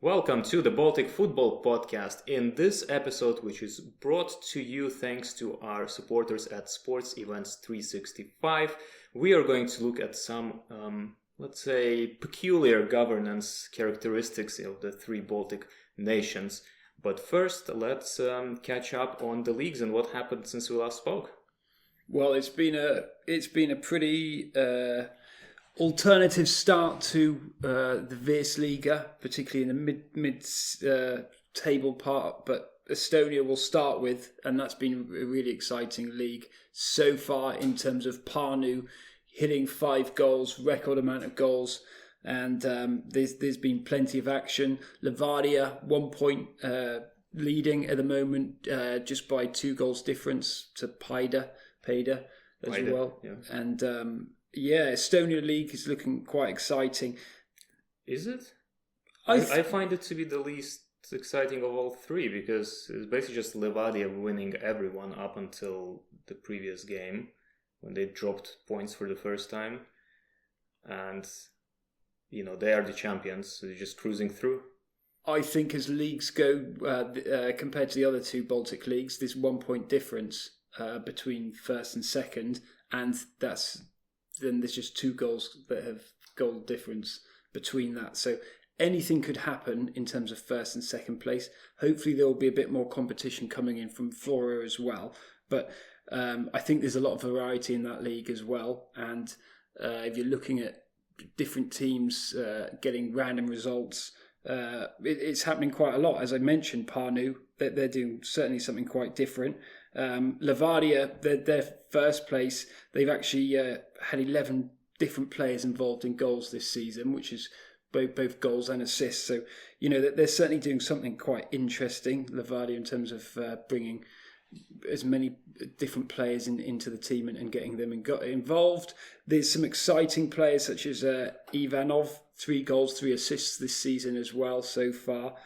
Welcome to the Baltic Football Podcast. In this episode, which is brought to you thanks to our supporters at Sports Events 365, we are going to look at some, let's say, peculiar governance characteristics of the three Baltic nations. But first, let's catch up on the leagues and what happened since we last spoke. Well, it's been a pretty alternative start to the Virslīga, particularly in the mid table part. But Estonia will start with, and that's been a really exciting league so far in terms of Pärnu hitting 5 goals, record amount of goals, and there's been plenty of action. Levadia 1 point leading at the moment, just by 2 goals difference to Paide as well, yeah. And Estonia League is looking quite exciting. Is it? I find it to be the least exciting of all three because it's basically just Levadia winning everyone up until the previous game when they dropped points for the first time, and they are the champions, so they're just cruising through. I think as leagues go, compared to the other 2 Baltic leagues, there's 1 point difference between first and second, and then there's just 2 goals that have goal difference between that. So anything could happen in terms of first and second place. Hopefully there will be a bit more competition coming in from Flora as well. But I think there's a lot of variety in that league as well. And if you're looking at different teams getting random results, it's happening quite a lot. As I mentioned, Pärnu, they're doing certainly something quite different. Levadia, their first place, they've actually had 11 different players involved in goals this season, which is both goals and assists. So, they're certainly doing something quite interesting, Levadia, in terms of bringing as many different players into the team and getting them involved. There's some exciting players such as Ivanov, 3 goals, 3 assists this season as well so far.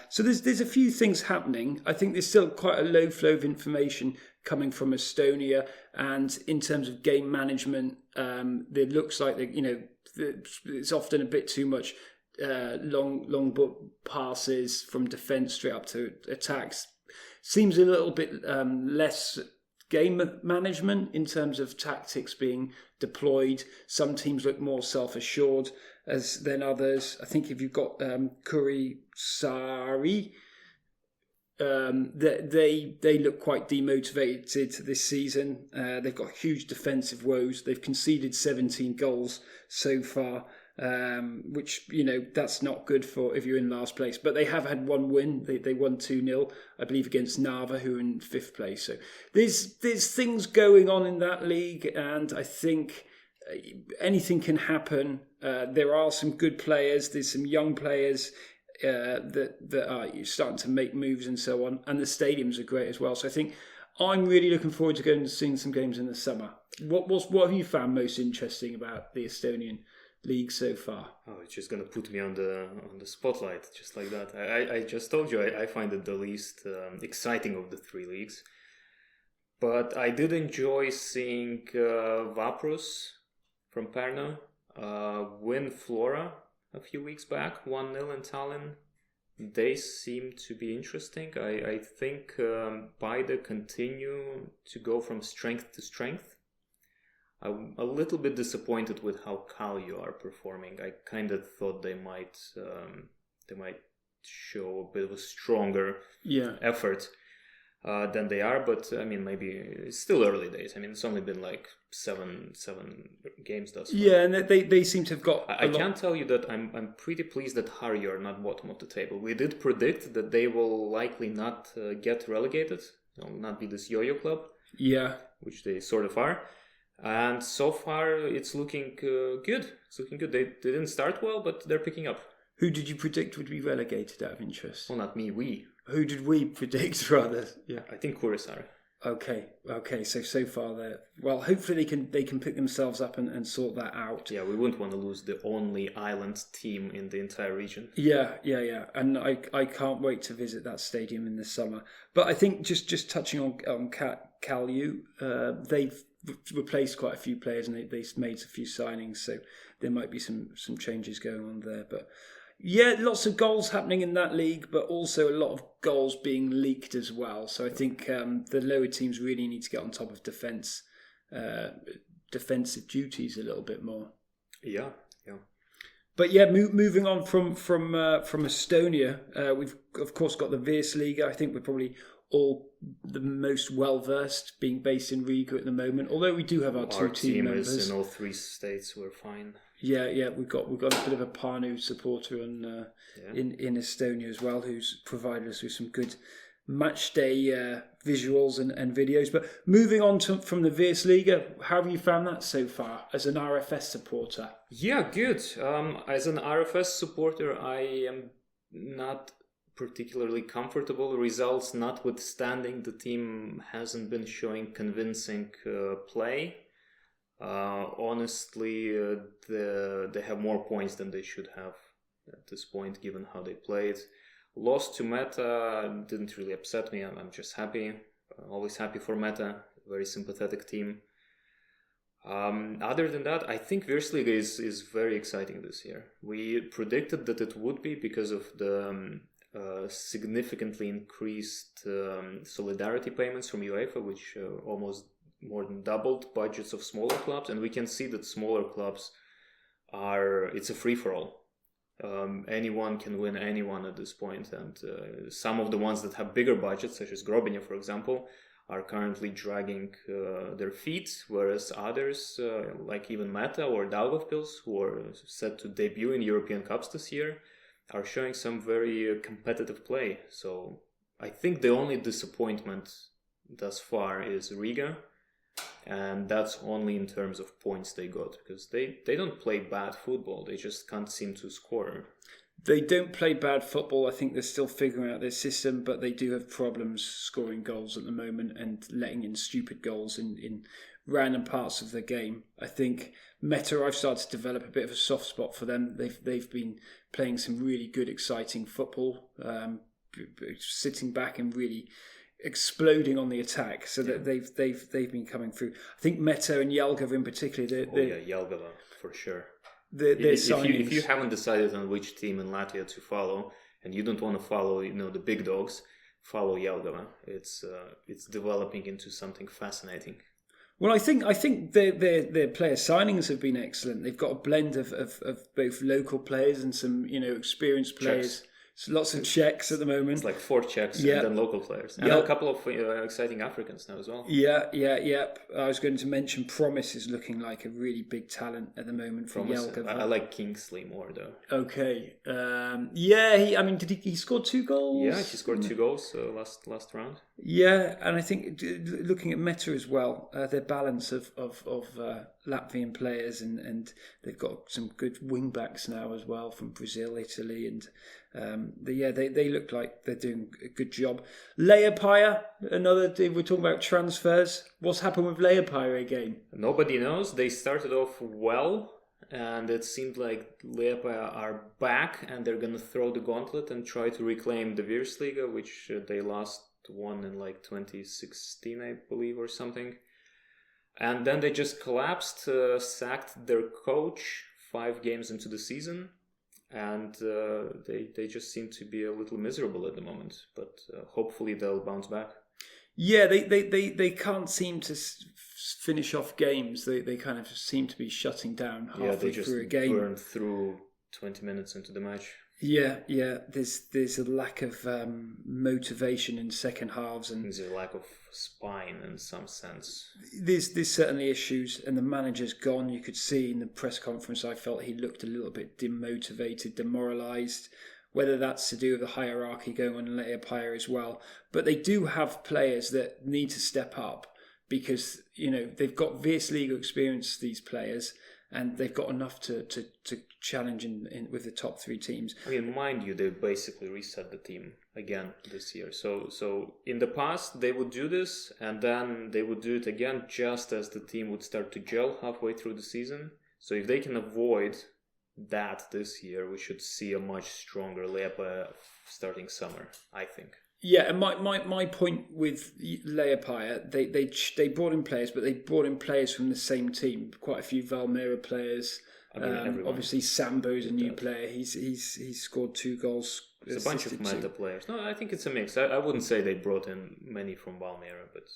So there's a few things happening. I think there's still quite a low flow of information coming from Estonia, and in terms of game management, it looks like it's often a bit too much long passes from defence straight up to attacks. Seems a little bit less game management in terms of tactics being deployed. Some teams look more self-assured than others. I think if you've got Kuressaare, they look quite demotivated this season. They've got huge defensive woes. They've conceded 17 goals so far, which that's not good for if you're in last place. But they have had 1 win. They won 2-0, I believe, against Narva, who are in 5th place. So there's things going on in that league, and I think anything can happen. There are some good players. There's some young players that are starting to make moves and so on, and the stadiums are great as well. So I think I'm really looking forward to going and seeing some games in the summer. What have you found most interesting about the Estonian league so far? Oh, it's just gonna put me on the spotlight just like that. I just told you I find it the least exciting of the 3 leagues, but I did enjoy seeing Vaprus from Pärnu win Flora a few weeks back, 1-0 in Tallinn. They seem to be interesting. I think Paide continue to go from strength to strength. I'm a little bit disappointed with how Kalju are performing. I kind of thought they might show a bit of a stronger effort than they are, but maybe it's still early days. It's only been like seven games thus far. Yeah, and they seem to have got. I can tell you that I'm pretty pleased that Harju are not bottom of the table. We did predict that they will likely not get relegated, not be this yo-yo club. Yeah, which they sort of are. And so far, it's looking good. It's looking good. They didn't start well, but they're picking up. Who did you predict would be relegated out of interest? Well, not me, we. Who did we predict, rather? Yeah, I think Kuressaare. Okay. So far, well, hopefully they can pick themselves up and sort that out. Yeah, we wouldn't want to lose the only island team in the entire region. Yeah. And I can't wait to visit that stadium in the summer. But I think just touching on Kalju, they've replaced quite a few players and they made a few signings, so there might be some changes going on there. But Yeah, lots of goals happening in that league, but also a lot of goals being leaked as well. So I think the lower teams really need to get on top of defensive duties a little bit more. Yeah. But yeah, moving on from Estonia, we've of course got the Virslīga. I think we're probably all the most well versed, being based in Riga at the moment. Although we do have our two team members is in all three states. We're fine. Yeah, we've got a bit of a Pärnu supporter in Estonia as well, who's provided us with some good match day visuals and videos. But moving on from the Virslīga, how have you found that so far as an RFS supporter? Yeah, good. As an RFS supporter, I am not particularly comfortable. Results notwithstanding, the team hasn't been showing convincing play. Honestly, they have more points than they should have at this point, given how they played. Lost to Meta didn't really upset me. I'm just happy. Always happy for Meta. Very sympathetic team. Other than that, I think Virslīga is very exciting this year. We predicted that it would be because of the significantly increased solidarity payments from UEFA, which almost more than doubled budgets of smaller clubs. And we can see that smaller clubs it's a free-for-all. Anyone can win anyone at this point, and some of the ones that have bigger budgets, such as Grobenia, for example, are currently dragging their feet, whereas others, like even Meta or Daugavpils, who are set to debut in European Cups this year, are showing some very competitive play. So I think the only disappointment thus far is Riga, and that's only in terms of points they got, because they don't play bad football, they just can't seem to score. They don't play bad football. I think they're still figuring out their system, but they do have problems scoring goals at the moment and letting in stupid goals in random parts of the game. I think Meta, I've started to develop a bit of a soft spot for them. They've been playing some really good, exciting football, sitting back and really exploding on the attack, so that they've been coming through. I think Meta and Jelgava in particular. Jelgava for sure. If you haven't decided on which team in Latvia to follow, and you don't want to follow the big dogs, follow Jelgava. It's developing into something fascinating. Well, I think their player signings have been excellent. They've got a blend of both local players and some experienced players. Czechs. So lots of Czechs at the moment. It's like 4 Czechs and then local players. And a couple of exciting Africans now as well. Yeah. I was going to mention Promise is looking like a really big talent at the moment for Jelgava. I like Kingsley more though. Okay. Did he score 2 goals? Yeah, he scored 2 goals last round. Yeah, and I think looking at Meta as well, their balance of Latvian players and they've got some good wing backs now as well from Brazil, Italy, and they look like they're doing a good job. Liiga, we're talking about transfers. What's happened with Liiga again? Nobody knows. They started off well, and it seemed like Liiga are back, and they're going to throw the gauntlet and try to reclaim the Virslīga, which they won in like 2016, I believe, or something. And then they just collapsed, sacked their coach 5 games into the season, and they just seem to be a little miserable at the moment. But hopefully they'll bounce back. Yeah, they can't seem to finish off games. They kind of seem to be shutting down halfway through a game. They just burned through 20 minutes into the match. Yeah. There's a lack of motivation in second halves, and there's a lack of spine in some sense. There's certainly issues, and the manager's gone. You could see in the press conference, I felt he looked a little bit demotivated, demoralised. Whether that's to do with the hierarchy going on in Liiga as well, but they do have players that need to step up, because they've got Virslīga experience, these players, and they've got enough to challenge in with the top 3 teams. I mean, mind you, they basically reset the team again this year. So in the past, they would do this, and then they would do it again just as the team would start to gel halfway through the season. So if they can avoid that this year, we should see a much stronger Liiga starting summer, I think. Yeah, and my point with Liiga, they brought in players, but they brought in players from the same team. Quite a few Valmiera players. Obviously, Sambo's a new player. He's scored 2 goals. It's a bunch of meta players. No, I think it's a mix. I wouldn't say they brought in many from Valmiera, but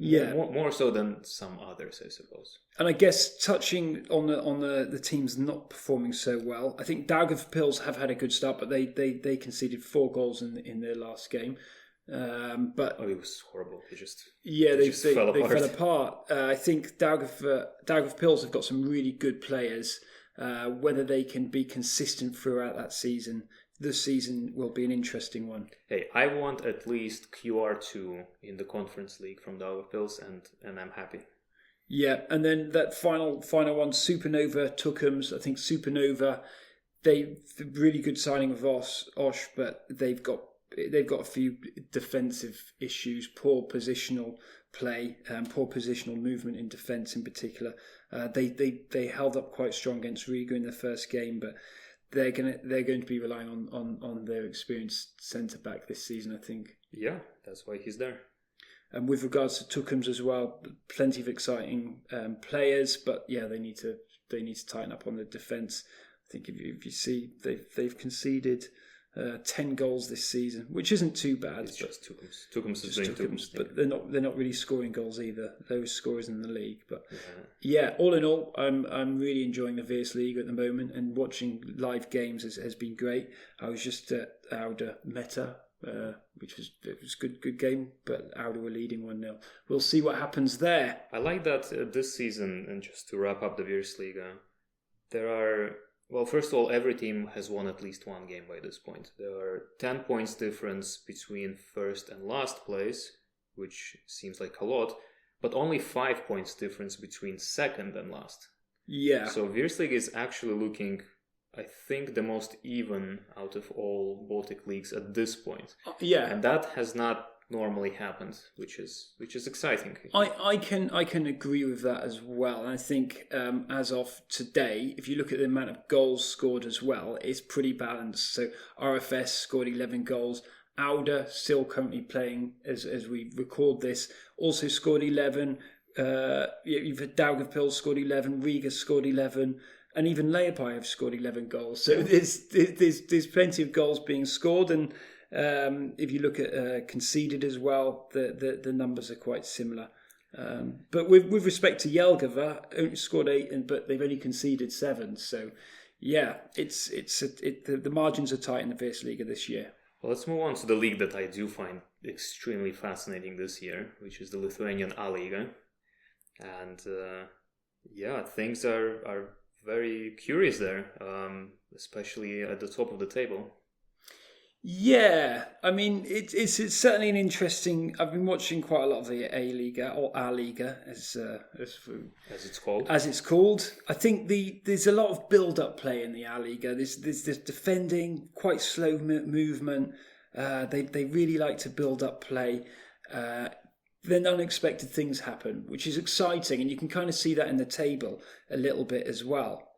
more so than some others, I suppose. And I guess touching on the teams not performing so well, I think Daugavpils have had a good start, but they conceded 4 goals in their last game. But it was horrible. They fell apart. I think Daugavpils have got some really good players. Whether they can be consistent throughout that season, this season will be an interesting one. Hey, I want at least QR2 in the Conference League from Daugavpils, and I'm happy. Yeah, and then that final one, Supernova Tukums. I think Supernova, the really good signing of Osh, but they've got a few defensive issues, poor positional play, poor positional movement in defence in particular. They held up quite strong against Riga in the first game, but they're going to be relying on their experienced centre back this season, I think. Yeah, that's why he's there. And with regards to Tukums as well, plenty of exciting players, but yeah, they need to tighten up on the defence. I think if you see they've conceded 10 goals this season, which isn't too bad. It's just Tukums. Tukums is doing Tukums, but they're not really scoring goals either. Those scorers in the league, but yeah, all in all, I'm really enjoying the Virslīga at the moment, and watching live games has been great. I was just at Auda Meta, which was good game, but Auda were leading 1-0. We'll see what happens there. I like that this season, and just to wrap up the Virslīga, there are. Well, first of all, every team has won at least one game by this point. There are 10 points difference between first and last place, which seems like a lot, but only 5 points difference between second and last. Yeah. So Virslīga is actually looking, I think, the most even out of all Baltic leagues at this point. Yeah. And that has not normally happened, which is exciting. I can agree with that as well. And I think as of today, if you look at the amount of goals scored as well, it's pretty balanced. So RFS scored 11 goals. Auda, still currently playing as we record this, also scored 11. You've had Daugavpils scored 11, Riga scored 11, and even Lyga have scored 11 goals. So there's plenty of goals being scored, and if you look at conceded as well, the numbers are quite similar. But with respect to Jelgava, only scored 8, but they've only conceded 7. So yeah, the margins are tight in the Virslīga this year. Well, let's move on to the league that I do find extremely fascinating this year, which is the Lithuanian liiga. And things are very curious there, especially at the top of the table. Yeah, I mean, it's certainly an interesting. I've been watching quite a lot of the A-Liga, or A-Liga, as it's called. As it's called. I think there's a lot of build-up play in the A-Liga. There's defending, quite slow movement. They really like to build up play. Then unexpected things happen, which is exciting, and you can kind of see that in the table a little bit as well.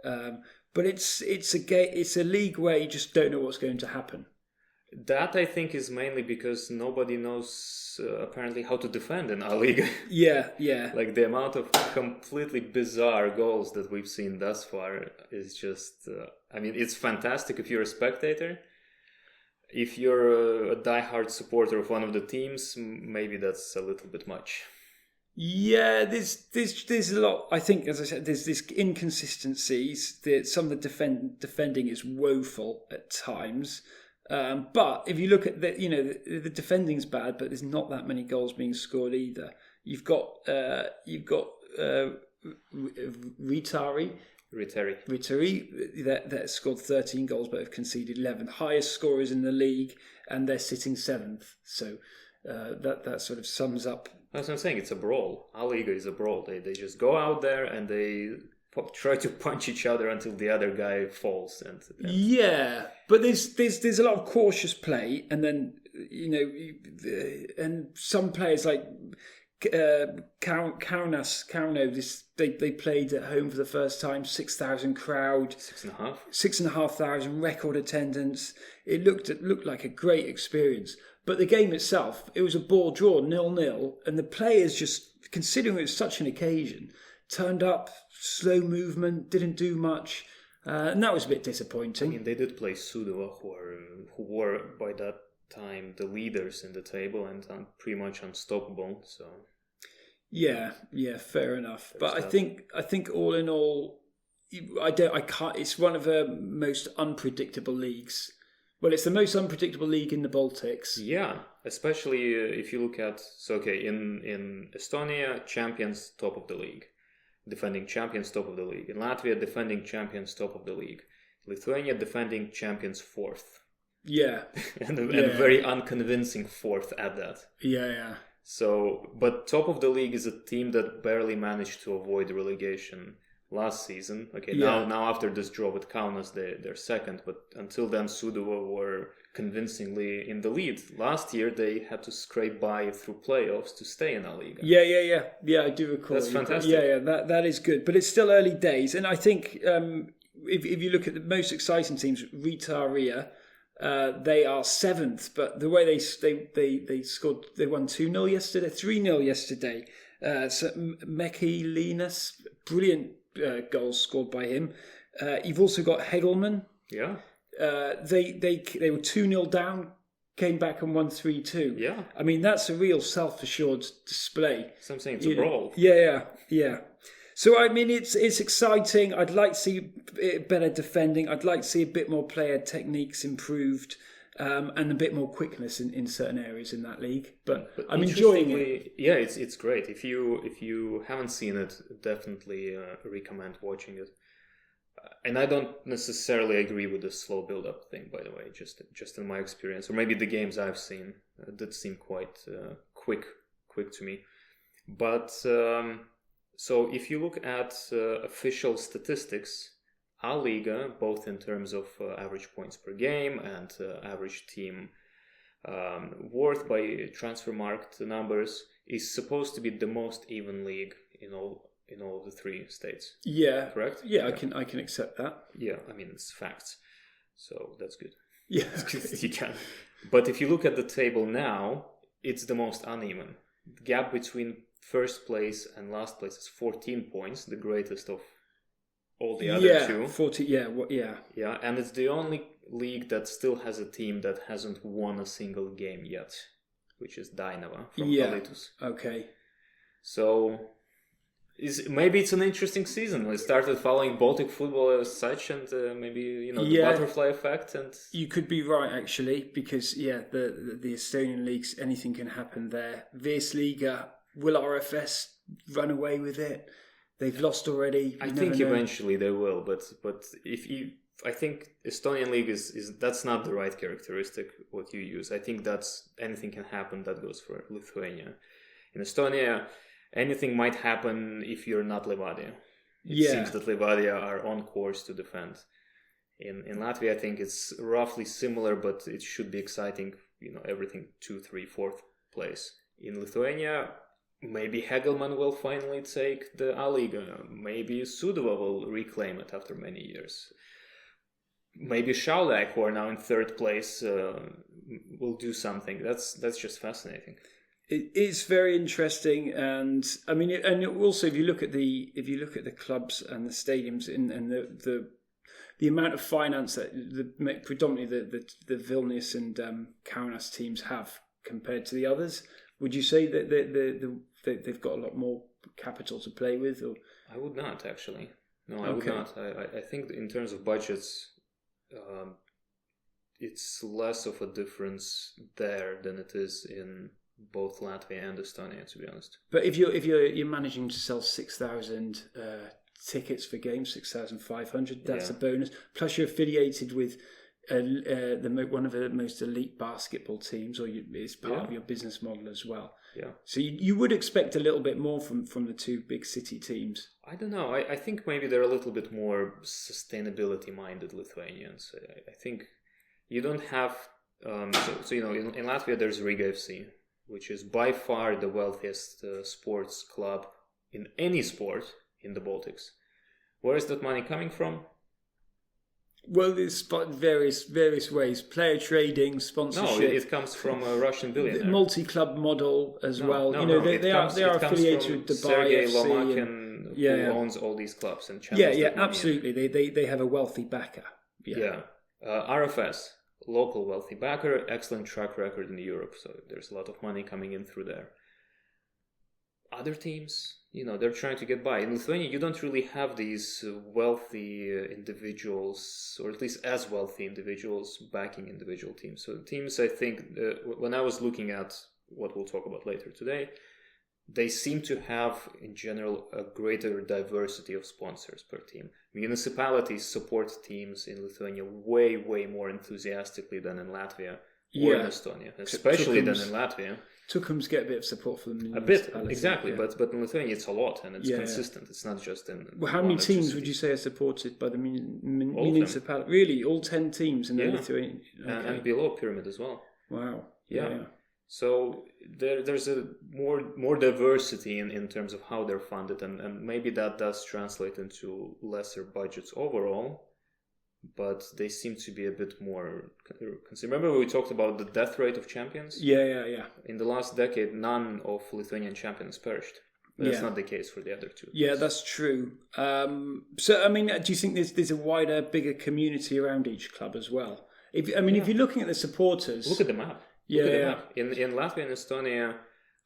But it's a league where you just don't know what's going to happen. That, I think, is mainly because nobody knows apparently how to defend in our league. Yeah. Like the amount of completely bizarre goals that we've seen thus far is just... it's fantastic if you're a spectator. If you're a diehard supporter of one of the teams, maybe that's a little bit much. Yeah, there's a lot. I think, as I said, there's this inconsistencies. Some of the defending is woeful at times. But if you look at the defending's bad, but there's not that many goals being scored either. You've got Riteriai that scored 13 goals but have conceded 11. Highest scorers in the league, and they're sitting 7th. So that sort of sums up. That's what I'm saying. It's a brawl. Our Liga is a brawl. They just go out there and they try to punch each other until the other guy falls. And yeah, but there's a lot of cautious play, and then and some players like Kauno, they played at home for the first time, 6,000 crowd, 6,500 record attendance. It looked like a great experience. But the game itself, it was a ball draw, 0-0, and the players just, considering it was such an occasion, turned up, slow movement, didn't do much. And that was a bit disappointing. I mean, they did play Sudova, who were by that time the leaders in the table and pretty much unstoppable. So yeah, fair enough. But I think all in all, I can't. It's one of the most unpredictable leagues. Well, it's the most unpredictable league in the Baltics. Yeah, especially if you look at in Estonia, champions top of the league. Defending champions top of the league. In Latvia, defending champions top of the league. Lithuania, defending champions fourth. Yeah. and a very unconvincing fourth at that. Yeah. So, but top of the league is a team that barely managed to avoid relegation last season. Now after this draw with Kaunas, they're second. But until then, Sudova were convincingly in the lead. Last year, they had to scrape by through playoffs to stay in the Liga. Yeah, I do recall. That's fantastic. Yeah, that is good. But it's still early days. And I think if you look at the most exciting teams, Riteriai, they are seventh. But the way they scored, they won 2-0 yesterday, 3-0 yesterday. So Meki Linus, brilliant goals scored by him. You've also got Hegelman. Yeah. They were 2-0 down, came back and won 3-2. Yeah. I mean, that's a real self-assured display. So I'm saying it's a brawl. Yeah. So, I mean, it's exciting. I'd like to see better defending. I'd like to see a bit more player techniques improved and a bit more quickness in certain areas in that league. But I'm enjoying it. Yeah, it's great. If you haven't seen it, definitely recommend watching it. And I don't necessarily agree with the slow build-up thing, by the way, just in my experience. Or maybe the games I've seen that seem quite quick to me. But, so if you look at official statistics, our Liga, both in terms of average points per game and average team worth by transfer market numbers, is supposed to be the most even league in all of the three states. Yeah. Correct? Yeah, I can accept that. Yeah, I mean, it's facts. So that's good. Yeah. You can. But if you look at the table now, it's the most uneven. The gap between first place and last place is 14 points, the greatest of all the other two. 40, yeah. Yeah, and it's the only league that still has a team that hasn't won a single game yet, which is Dainava from Alytus. Okay. So maybe it's an interesting season. We started following Baltic football as such, and maybe the butterfly effect. And you could be right actually, because the Estonian leagues, anything can happen there. Virslīga, will RFS run away with it? They've lost already. I think eventually they will, but I think Estonian league is that's not the right characteristic what you use. I think that's anything can happen. That goes for Lithuania. In Estonia, anything might happen if you're not Levadia. It seems that Levadia are on course to defend. In Latvia, I think it's roughly similar, but it should be exciting. Everything 2, 3, 4th place. In Lithuania, maybe Hegelman will finally take the Liga. Maybe Sudova will reclaim it after many years. Maybe Žalgiris, who are now in 3rd place, will do something. That's just fascinating. It is very interesting, and I mean, and also if you look at the clubs and the stadiums and the amount of finance that predominantly the Vilnius and Kaunas teams have compared to the others, would you say that they've got a lot more capital to play with? Or I would not actually. No, I would not. I think in terms of budgets, it's less of a difference there than it is in both Latvia and Estonia, to be honest. But if you're managing to sell 6,000 tickets for games, 6,500, that's a bonus. Plus, you're affiliated with one of the most elite basketball teams, or it's part of your business model as well. Yeah. So you would expect a little bit more from the two big city teams. I don't know. I think maybe they're a little bit more sustainability-minded Lithuanians. I think you don't have. In Latvia there's Riga FC, which is by far the wealthiest sports club in any sport in the Baltics. Where is that money coming from? Well, it's various ways. Player trading, sponsorship. No, it comes from a Russian billionaire. Multi-club model as well. They are affiliated with Dubai Sergei FC. Lomak and who owns all these clubs and channels. Yeah, absolutely. They have a wealthy backer. Yeah. RFS, local wealthy backer, excellent track record in Europe. So there's a lot of money coming in through there. Other teams, they're trying to get by. In Lithuania, you don't really have these wealthy individuals, or at least as wealthy individuals, backing individual teams. So teams, I think, when I was looking at what we'll talk about later today, they seem to have, in general, a greater diversity of sponsors per team. Municipalities support teams in Lithuania way, way more enthusiastically than in Latvia or in Estonia, especially than in Latvia. Tukums get a bit of support from the municipalities. A bit, exactly, but in Lithuania it's a lot and it's consistent. It's not just in... Well, how many teams would you say are supported by the municipality? Really, all 10 teams in Lithuania? Okay. And below pyramid as well. Wow. Yeah. So there's a more diversity in terms of how they're funded, and maybe that does translate into lesser budgets overall, but they seem to be a bit more... Remember we talked about the death rate of champions? Yeah. In the last decade, none of Lithuanian champions perished. That's not the case for the other two. Yeah, that's true. So, I mean, do you think there's a wider, bigger community around each club as well? If you're looking at the supporters... Look at the map. Map. In Latvia and Estonia,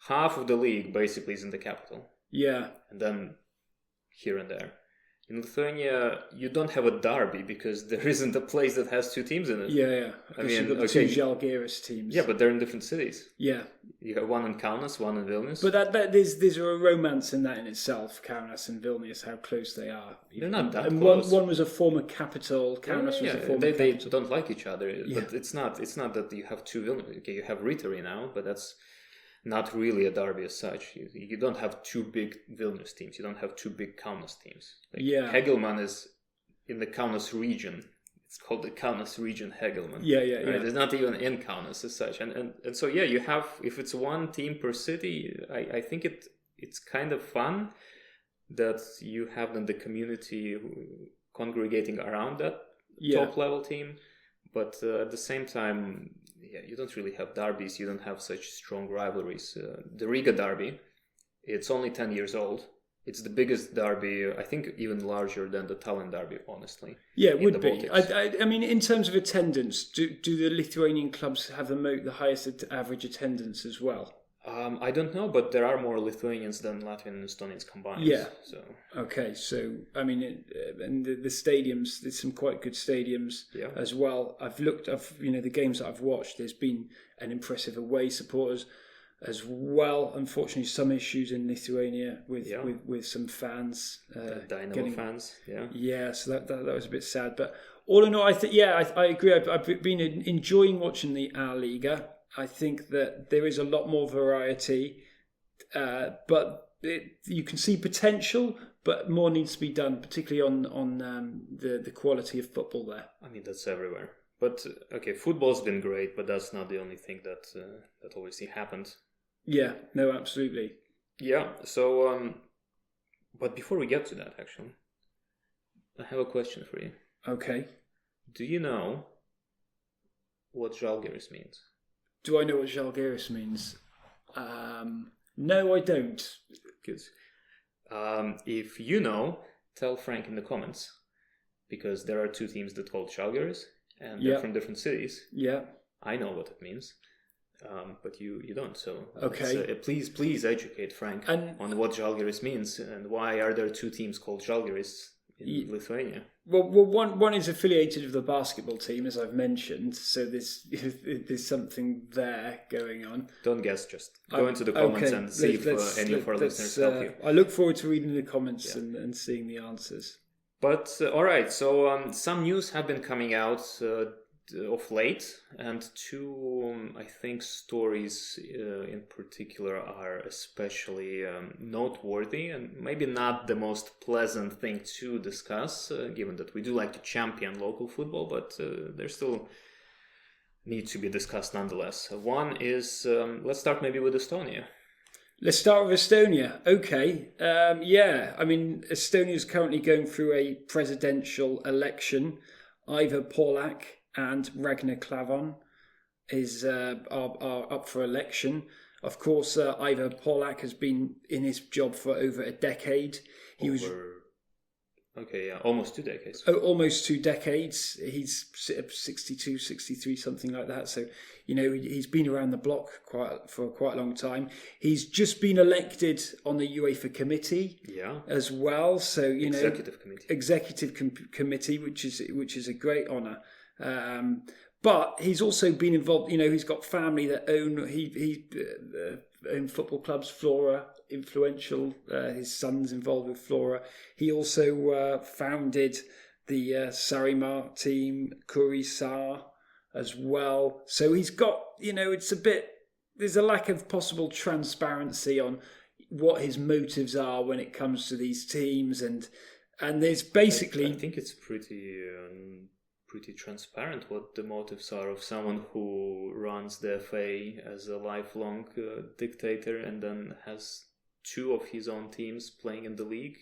half of the league basically is in the capital. Yeah. And then here and there. In Lithuania, you don't have a derby because there isn't a place that has two teams in it. Yeah. I mean, you've got the two Žalgiris teams. Yeah, but they're in different cities. Yeah. You have one in Kaunas, one in Vilnius. But there's a romance in that in itself, Kaunas and Vilnius, how close they are. They're not that and close. One was a former capital, Kaunas was a former capital. They don't like each other, but it's not that you have two Vilnius. Okay, you have Riteriai now, but that's not really a derby as such. You don't have two big Vilnius teams. You don't have two big Kaunas teams. Hegelman is in the Kaunas region. It's called the Kaunas region Hegelman. Yeah. It's not even in Kaunas as such. And so, you have, if it's one team per city, I think it's kind of fun that you have then the community congregating around that top level team. But at the same time, you don't really have derbies. You don't have such strong rivalries. The Riga derby, it's only 10 years old. It's the biggest derby, I think even larger than the Tallinn derby, honestly. Yeah, it would be. I mean, in terms of attendance, do the Lithuanian clubs have the highest average attendance as well? I don't know, but there are more Lithuanians than Latvian and Estonians combined. Yeah. So. Okay, so I mean, and the stadiums. There's some quite good stadiums as well. The games that I've watched. There's been an impressive away supporters as well. Unfortunately, some issues in Lithuania with some fans. Dynamo fans. Yeah. Yeah, so that was a bit sad. But all in all, I think I agree. I've been enjoying watching the Liga. I think that there is a lot more variety, but you can see potential, but more needs to be done, particularly on the quality of football there. I mean, that's everywhere. But, okay, football's been great, but that's not the only thing that obviously happened. Yeah, no, absolutely. Yeah, so, but before we get to that, actually, I have a question for you. Okay. Do you know what Žalgiris means? Do I know what Žalgiris means? No, I don't. Good. If you know, tell Frank in the comments, because there are two teams that called Žalgiris, and they're from different cities. Yeah. I know what it means, but you don't. So okay. Please educate Frank on what Žalgiris means and why are there two teams called Žalgiris in Lithuania. Well, one is affiliated with the basketball team, as I've mentioned, so there's something there going on. Don't guess, just go into the comments and see if any of our listeners help you. I look forward to reading the comments and seeing the answers. But, alright, so some news have been coming out of late, and two, I think, stories in particular are especially noteworthy and maybe not the most pleasant thing to discuss, given that we do like to champion local football, but they still need to be discussed nonetheless. One is, let's start maybe with Estonia. Let's start with Estonia. Okay. I mean, Estonia is currently going through a presidential election. Ivo Polak and Ragnar Klavon are up for election. Of course, Ivar Polak has been in his job for over a decade. Almost 2 decades. Oh, almost 2 decades. He's 62, 63, something like that. So, he's been around the block for quite a long time. He's just been elected on the UEFA committee as well. So, executive committee, which is a great honour. But he's also been involved. He's got family that own football clubs, Flora. Influential. His son's involved with Flora. He also founded the Sarimar team, Kurisar, as well. So he's got, there's a lack of possible transparency on what his motives are when it comes to these teams, and there's basically. I think it's pretty transparent what the motives are of someone who runs the FA as a lifelong dictator and then has 2 of his own teams playing in the league.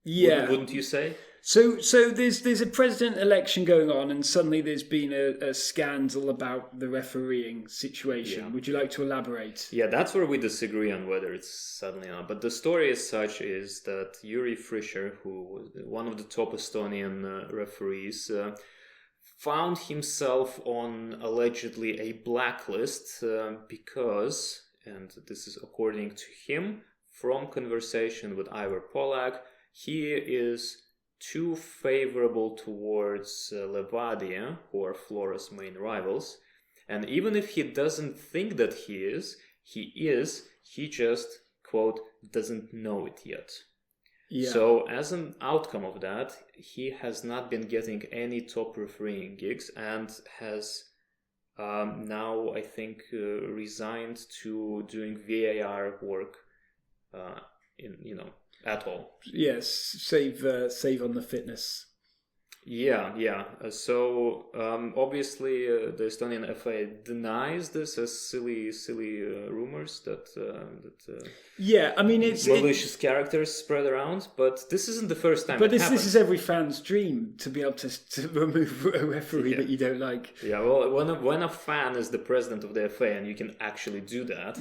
Yeah, wouldn't you say? So there's a president election going on, and suddenly there's been a scandal about the refereeing situation. Yeah. Would you like to elaborate? Yeah, that's where we disagree on whether it's suddenly or not. But the story as such is that Yuri Fischer, who was one of the top Estonian referees, found himself on allegedly a blacklist because, and this is according to him, from conversation with Ivar Polak, he is too favorable towards Levadia, who are Flora's main rivals. And even if he doesn't think that he just, quote, doesn't know it yet. Yeah. So as an outcome of that, he has not been getting any top refereeing gigs and has now, I think, resigned to doing VAR work at all. Yes, save on the fitness. Yeah. So obviously, the Estonian FA denies this as silly rumors that it's malicious characters spread around. But this isn't the first time. But this is every fan's dream, to be able to remove a referee that you don't like. Yeah, well, when a fan is the president of the FA and you can actually do that,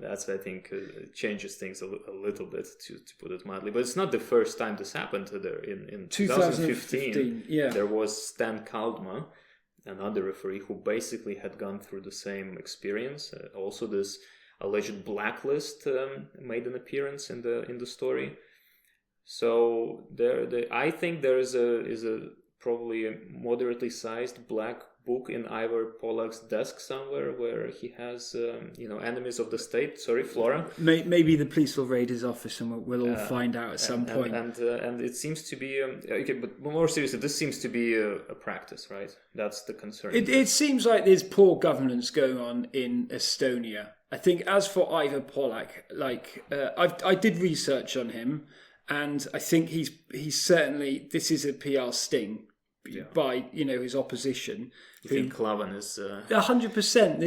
that's, I think, changes things a little bit, to put it mildly. But it's not the first time this happened. In 2015. Yeah. There was Stan Kaldma, another referee who basically had gone through the same experience. Also, this alleged blacklist made an appearance in the story. So I think there is a probably a moderately sized black book in Ivar Polak's desk somewhere where he has enemies of the state. Sorry, Flora. Maybe the police will raid his office and we'll all find out at some point. And it seems to be but more seriously, this seems to be a practice, right? That's the concern. It seems like there's poor governance going on in Estonia. I think as for Ivar Polak, I did research on him, and I think he's certainly, this is a PR sting. Yeah. By his opposition. You think Klavan is 100%.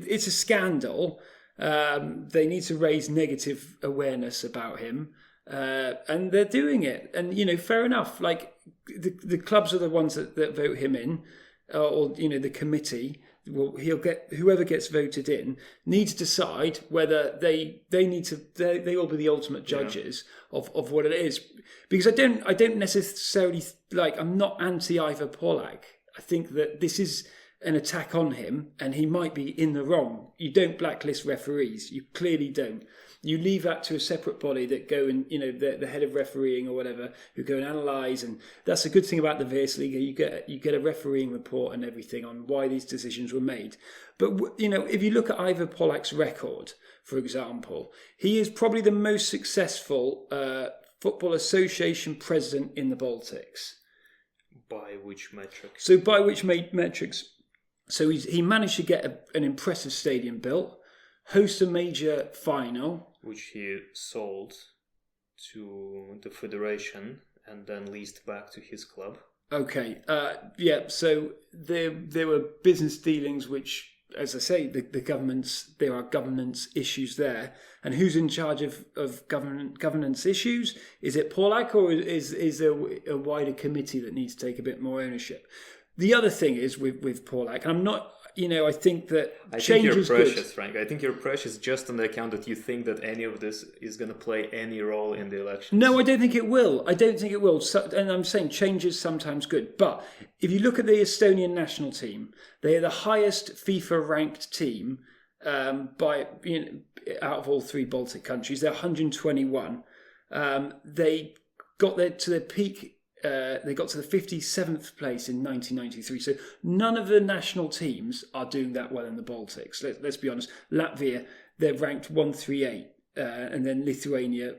It's a scandal. They need to raise negative awareness about him, and they're doing it. And fair enough. Like the clubs are the ones that vote him in, or the committee. Well, whoever gets voted in needs to decide whether they will be the ultimate judges of what it is. Because I don't necessarily I'm not anti Ivar Polak. I think that this is an attack on him, and he might be in the wrong. You don't blacklist referees. You clearly don't. You leave that to a separate body that go and, the head of refereeing or whatever, who go and analyse. And that's a good thing about the Virslīga. You get a refereeing report and everything on why these decisions were made. But, if you look at Ivar Polak's record, for example, he is probably the most successful Football Association president in the Baltics. By which metrics? So he managed to get an impressive stadium built, host a major final, which he sold to the federation and then leased back to his club. Okay, so there were business dealings which, as I say, there are governance issues there. And who's in charge of governance issues? Is it Polak, or is there a wider committee that needs to take a bit more ownership? The other thing is with Paulak, I'm not, I think that I change think you're is precious, good. Frank. I think you're precious just on the account that you think that any of this is going to play any role in the election. No, I don't think it will. And I'm saying change is sometimes good. But if you look at the Estonian national team, they are the highest FIFA-ranked team out of all three Baltic countries. They're 121. They got to their peak. They got to the 57th place in 1993. So none of the national teams are doing that well in the Baltics. Let's be honest. Latvia, they're ranked 138, and then Lithuania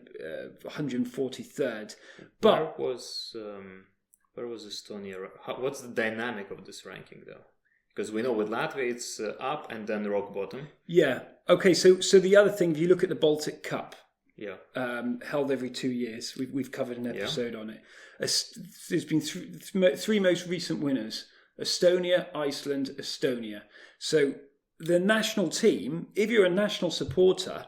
143rd. But where was Estonia? What's the dynamic of this ranking, though? Because we know with Latvia it's up and then rock bottom. Yeah. Okay. So the other thing, if you look at the Baltic Cup, held every 2 years, we've covered an episode on it. There's been three most recent winners: Estonia, Iceland, Estonia. So the national team, if you're a national supporter,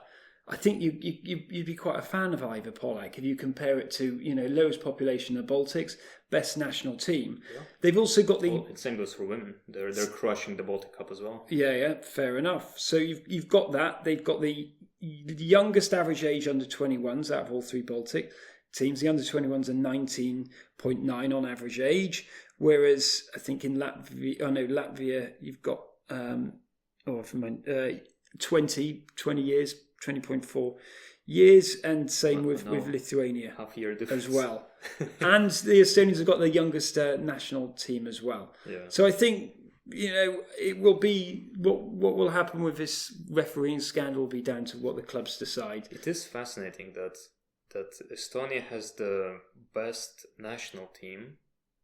I think you'd be quite a fan of Ivar Polak if you compare it to lowest population in the Baltics, best national team. Yeah. They've also got the same goes for women. They're crushing the Baltic Cup as well. Yeah, fair enough. So you've got that. They've got the youngest average age under 21s out of all three Baltic teams. The under 21s are 19.9 on average age, whereas I think in Latvia you've got 20 years, 20.4 years, and same with Lithuania half year difference as well. And the Estonians have got the youngest national team as well. Yeah. So I think it will be what will happen with this refereeing scandal will be down to what the clubs decide. It is fascinating that Estonia has the best national team,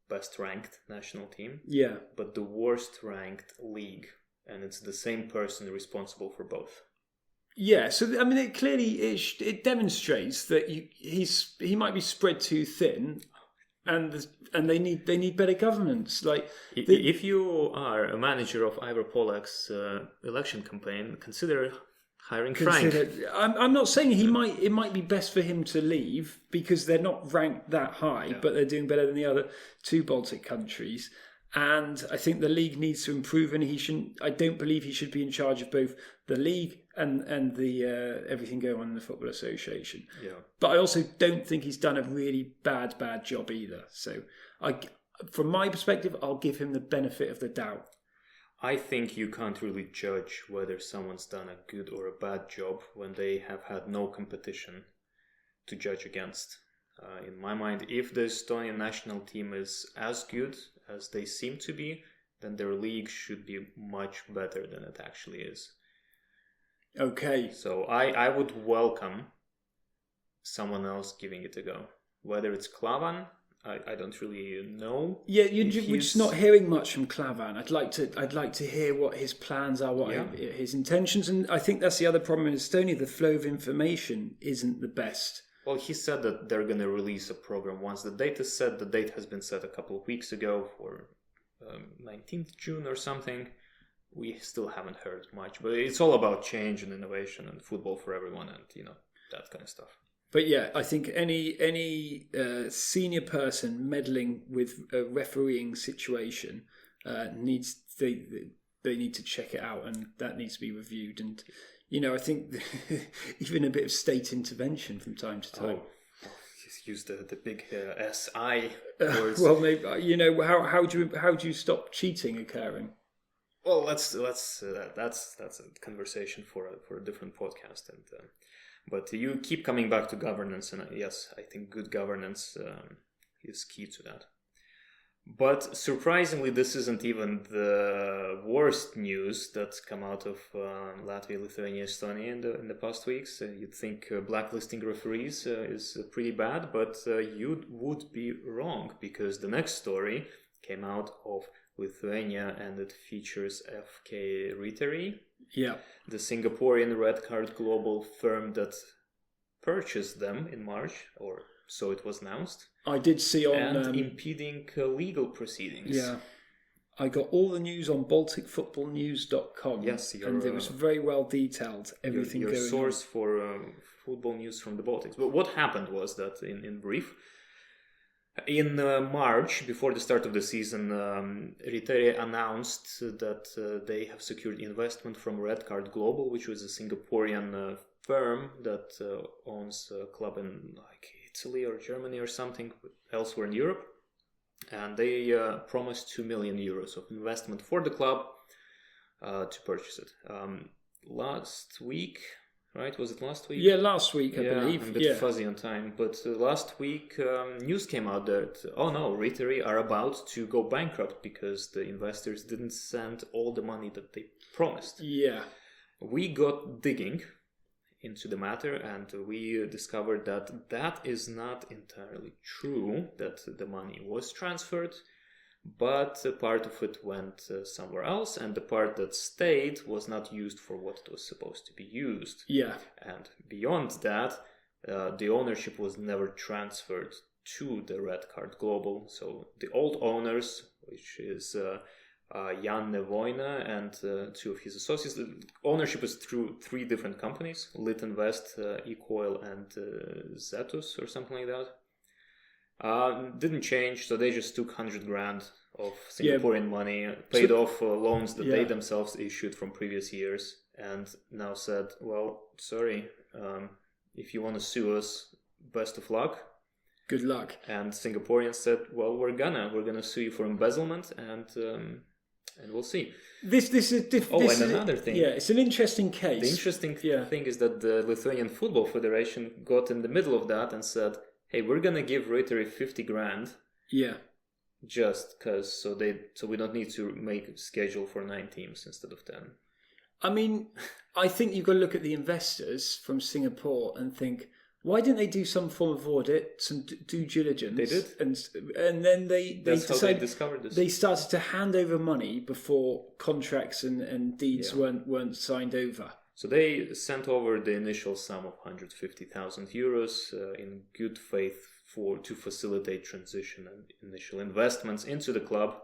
best ranked national team. Yeah. But the worst ranked league, and it's the same person responsible for both. Yeah, so I mean, it clearly it demonstrates that he might be spread too thin, and they need better governance. Like if you are a manager of Ivar Polak's election campaign, consider hiring Frank. I'm not saying it might be best for him to leave because they're not ranked that high, but they're doing better than the other two Baltic countries. And I think the league needs to improve, and I don't believe he should be in charge of both the league and the everything going on in the Football Association. Yeah. But I also don't think he's done a really bad job either. So from my perspective, I'll give him the benefit of the doubt. I think you can't really judge whether someone's done a good or a bad job when they have had no competition to judge against. In my mind, if the Estonian national team is as good as they seem to be, then their league should be much better than it actually is. Okay. So I would welcome someone else giving it a go. Whether it's Klavan, I don't really know. Yeah, we're just not hearing much from Klavan. I'd like to hear what his plans are, his intentions, and I think that's the other problem in Estonia. The flow of information isn't the best. Well, he said that they're going to release a program once the date is set. The date has been set a couple of weeks ago for 19th June or something. We still haven't heard much, but it's all about change and innovation and football for everyone and, that kind of stuff. But yeah, I think any senior person meddling with a refereeing situation they need to check it out, and that needs to be reviewed. And I think even a bit of state intervention from time to time. Just use the big SI words. Well, maybe how do you stop cheating occurring? Well, that's a conversation for a different podcast. And but you keep coming back to governance, and yes, I think good governance is key to that. But surprisingly, this isn't even the worst news that's come out of Latvia, Lithuania, Estonia in the past weeks. You'd think blacklisting referees is pretty bad, but you would be wrong, because the next story came out of Lithuania and it features FK Riteriai, the Singaporean red card global firm that purchased them in March, or so it was announced. I did see on... And impeding legal proceedings. Yeah. I got all the news on BalticFootballNews.com. Yes, and it was very well detailed, everything your going on. source for football news from the Baltics. But what happened was that, in brief, In March, before the start of the season, Riteriai announced that they have secured investment from Red Card Global, which was a Singaporean firm that owns a club in like Italy or Germany or something elsewhere in Europe. And they promised 2 million euros of investment for the club to purchase it. Last week, right? Was it last week? Yeah, last week, I believe. I'm a bit fuzzy on time. But last week, news came out that, oh no, Riteriai are about to go bankrupt because the investors didn't send all the money that they promised. Yeah. We got digging into the matter, and we discovered that that is not entirely true, that the money was transferred, but a part of it went somewhere else, and the part that stayed was not used for what it was supposed to be used. Yeah. And beyond that, the ownership was never transferred to the Red Card Global. So the old owners, which is Jan Nevoina and two of his associates, the ownership is through 3 different companies, Lit Invest, Ecoil, and Zetus or something like that. Didn't change, so they just took 100 grand of Singaporean money, paid off loans that they themselves issued from previous years, and now said, well, sorry, if you want to sue us, best of luck. Good luck. And Singaporeans said, well, we're gonna sue you for embezzlement, and we'll see. This is another thing. Yeah, it's an interesting case. The interesting thing is that the Lithuanian Football Federation got in the middle of that and said, hey, we're gonna give Riteriai 50 grand. Yeah. Just because, so we don't need to make a schedule for 9 teams instead of 10. I mean, I think you've got to look at the investors from Singapore and think, why didn't they do some form of audit, some due diligence? They did, and then that's how they discovered this. They started to hand over money before contracts and deeds weren't signed over. So they sent over the initial sum of 150,000 euros in good faith to facilitate transition and initial investments into the club.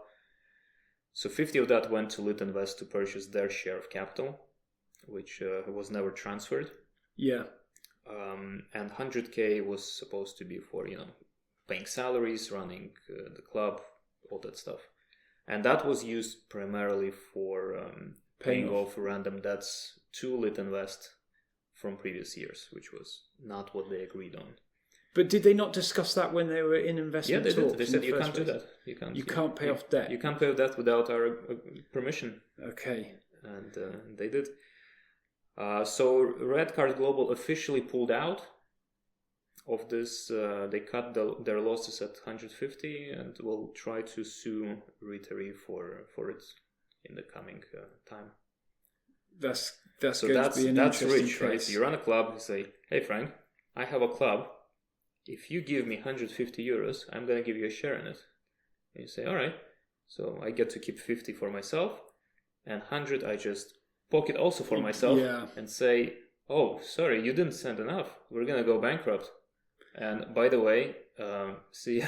So 50 of that went to Lit Invest to purchase their share of capital, which was never transferred. Yeah. And 100k was supposed to be for, paying salaries, running the club, all that stuff. And that was used primarily for paying off random debts to Lit Invest from previous years, which was not what they agreed on. But did they not discuss that when they were in investment talks? Yeah, they did. They said you can't do that. You can't pay off debt. You can't pay off debt without our permission. Okay. And they did. So Red Card Global officially pulled out of this. They cut their losses at 150 and will try to sue Riteriai for it in the coming time. That's going to be an interesting rich, case. Right? You run a club, you say, hey Frank, I have a club. If you give me 150 euros, I'm going to give you a share in it. And you say, all right. So I get to keep 50 for myself, and 100 I just pocket also for myself and say, oh, sorry, you didn't send enough. We're going to go bankrupt. And by the way, see...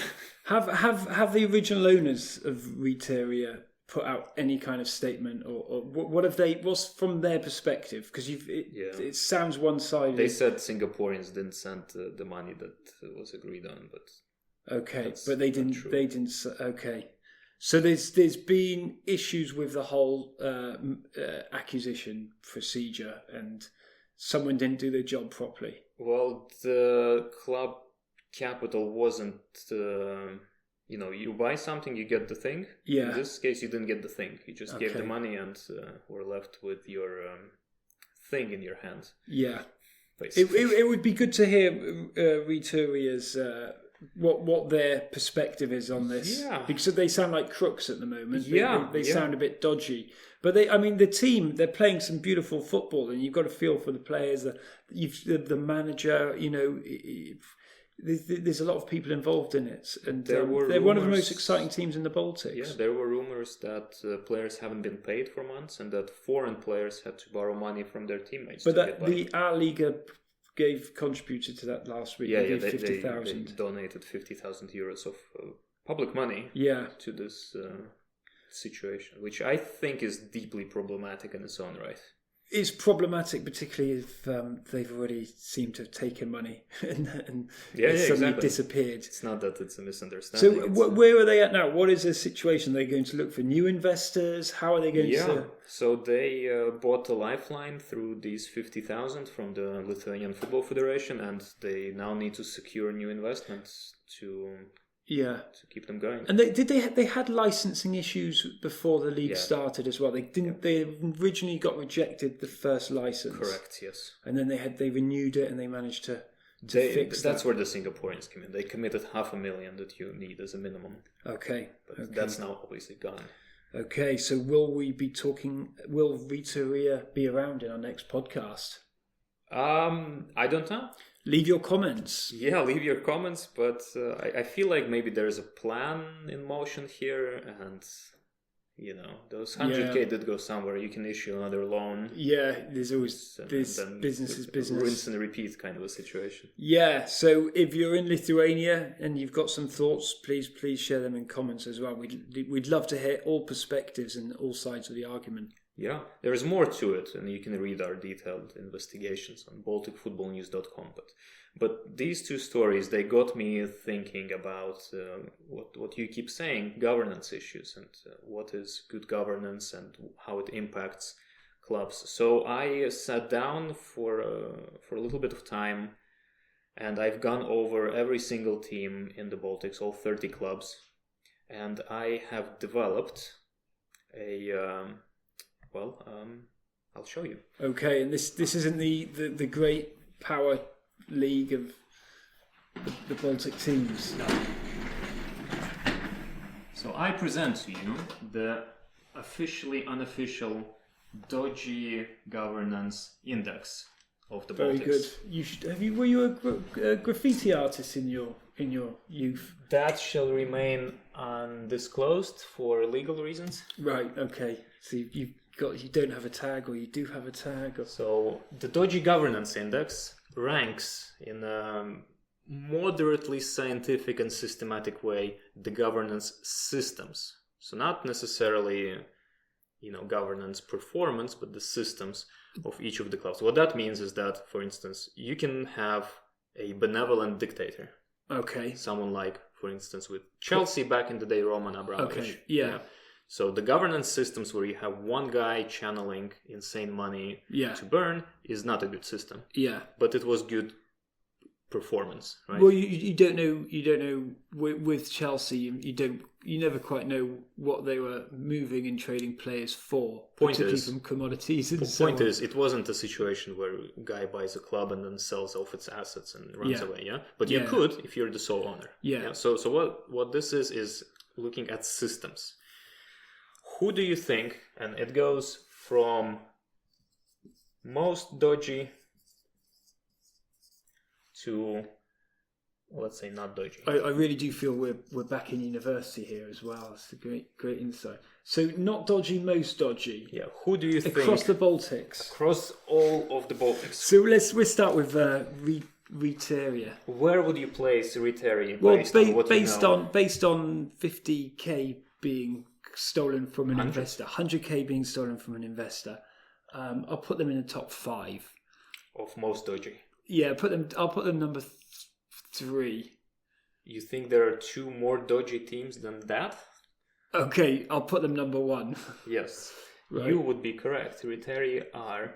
Have the original owners of Riteriai put out any kind of statement, or what have they? What's from their perspective? Because it sounds one-sided. They said Singaporeans didn't send the money that was agreed on, but but they didn't. True. They didn't. Okay, so there's been issues with the whole acquisition procedure, and someone didn't do their job properly. Well, the club capital wasn't. You buy something, you get the thing. Yeah. In this case, you didn't get the thing. You just gave the money and were left with your thing in your hand. Yeah. It would be good to hear Riteriai's what their perspective is on this. Yeah. Because they sound like crooks at the moment. They sound a bit dodgy. But the team, they're playing some beautiful football, and you've got to feel for the players. The manager, There's a lot of people involved in it, and they're one of the most exciting teams in the Baltics. Yeah, there were rumors that players haven't been paid for months, and that foreign players had to borrow money from their teammates. But the Liga contributed to that last week. They 50,000. They donated 50,000 euros of public money. To this situation, which I think is deeply problematic in its own right. It's problematic, particularly if they've already seemed to have taken money and it's suddenly disappeared. It's not that it's a misunderstanding. So where are they at now? What is their situation? Are they going to look for new investors? How are they going to... So they bought a lifeline through these 50,000 from the Lithuanian Football Federation, and they now need to secure new investments to keep them going. And they had licensing issues before the league started as well. They originally got rejected the first license. Correct, yes. And then they renewed it and they managed to fix that. That's where the Singaporeans come in. They committed $500,000 that you need as a minimum. Okay. But that's now obviously gone. Okay, so will Riteriai be around in our next podcast? I don't know. Leave your comments. Yeah, leave your comments, but I feel like maybe there's a plan in motion here, and those 100K did go somewhere. You can issue another loan. Yeah, there's always business is business. Rinse and repeat kind of a situation. Yeah, so if you're in Lithuania and you've got some thoughts, please share them in comments as well. We'd love to hear all perspectives and all sides of the argument. Yeah, there is more to it, and you can read our detailed investigations on BalticFootballNews.com. But these two stories, they got me thinking about what you keep saying, governance issues, and what is good governance and how it impacts clubs. So I sat down for a little bit of time, and I've gone over every single team in the Baltics, all 30 clubs, and I have developed I'll show you. Okay, and this isn't the great power league of the Baltic teams. No. So I present to you the officially unofficial Dodgy Governance Index of the Baltics. Very good. Were you a graffiti artist in your youth? That shall remain undisclosed for legal reasons. Right. Okay. So you don't have a tag, or you do have a tag. So the Dodgy Governance Index ranks in a moderately scientific and systematic way the governance systems. So not necessarily, governance performance, but the systems of each of the clubs. What that means is that, for instance, you can have a benevolent dictator. Okay. Someone like, for instance, with Chelsea back in the day, Roman Abramovich. Okay. Yeah. So the governance systems where you have one guy channeling insane money to burn is not a good system. Yeah. But it was good performance, right? Well, you don't know with Chelsea, you never quite know what they were moving and trading players for, particularly from commodities and so on. The point is, it wasn't a situation where a guy buys a club and then sells off its assets and runs away, yeah? But you could if you're the sole owner. Yeah. So what this is looking at systems. Who do you think, and it goes from most dodgy to, let's say, not dodgy. I really do feel we're back in university here as well. It's a great insight. So not dodgy, most dodgy. Yeah. Who do you think across the Baltics? Across all of the Baltics. So we'll start with Riteriai. Where would you place Riteriai? Well, based on 50k being stolen from an investor, 100k being stolen from an investor. I'll put them in the top 5 of most dodgy. Yeah, I'll put them number 3. You think there are 2 more dodgy teams than that? Okay, I'll put them number 1. Yes, right. You would be correct. Riteriai are